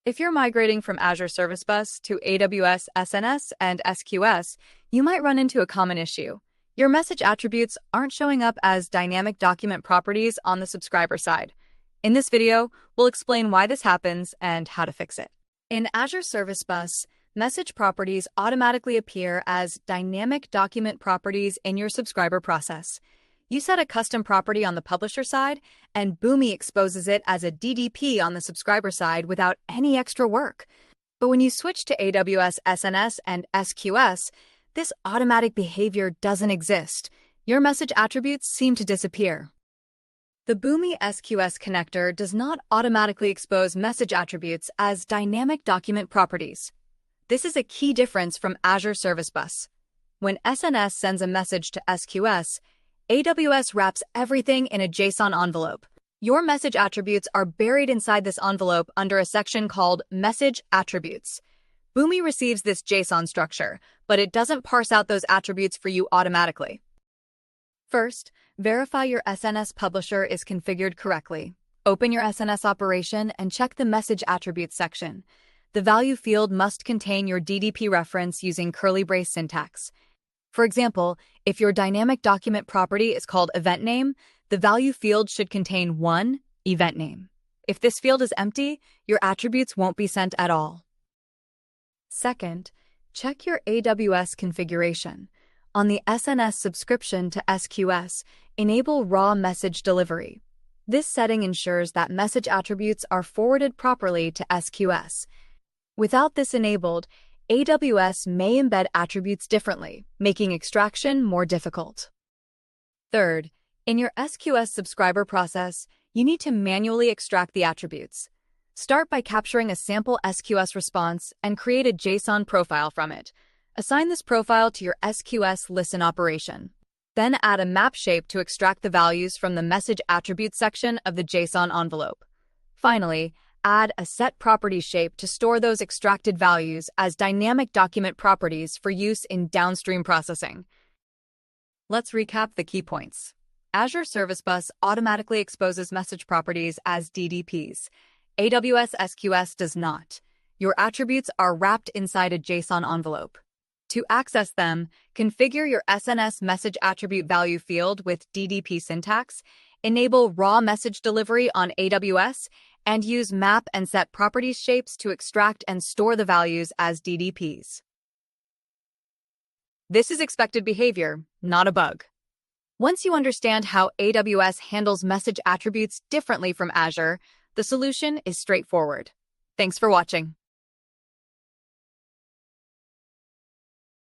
If you're migrating from Azure Service Bus to AWS SNS and SQS, you might run into a common issue. Your message attributes aren't showing up as dynamic document properties on the subscriber side. In this video, we'll explain why this happens and how to fix it. In Azure Service Bus, message properties automatically appear as dynamic document properties in your subscriber process. You set a custom property on the publisher side, and Boomi exposes it as a DDP on the subscriber side without any extra work. But when you switch to AWS SNS and SQS, this automatic behavior doesn't exist. Your message attributes seem to disappear. The Boomi SQS connector does not automatically expose message attributes as dynamic document properties. This is a key difference from Azure Service Bus. When SNS sends a message to SQS, AWS wraps everything in a JSON envelope. Your message attributes are buried inside this envelope under a section called Message Attributes. Boomi receives this JSON structure, but it doesn't parse out those attributes for you automatically. First, verify your SNS publisher is configured correctly. Open your SNS operation and check the Message Attributes section. The value field must contain your DDP reference using curly brace syntax. For example, if your dynamic document property is called event name, the value field should contain one event name. If this field is empty, your attributes won't be sent at all. Second, check your AWS configuration. On the SNS subscription to SQS, enable raw message delivery. This setting ensures that message attributes are forwarded properly to SQS. Without this enabled, AWS may embed attributes differently, making extraction more difficult. Third, in your SQS subscriber process, you need to manually extract the attributes. Start by capturing a sample SQS response and create a JSON profile from it. Assign this profile to your SQS listen operation. Then add a map shape to extract the values from the message attribute section of the JSON envelope. Finally, add a set properties shape to store those extracted values as dynamic document properties for use in downstream processing. Let's recap the key points. Azure Service Bus automatically exposes message properties as DDPs. AWS SQS does not. Your attributes are wrapped inside a JSON envelope. To access them, configure your SNS message attribute value field with DDP syntax, enable raw message delivery on AWS, and use map and set properties shapes to extract and store the values as DDPs. This is expected behavior, not a bug. Once you understand how AWS handles message attributes differently from Azure, the solution is straightforward. Thanks for watching.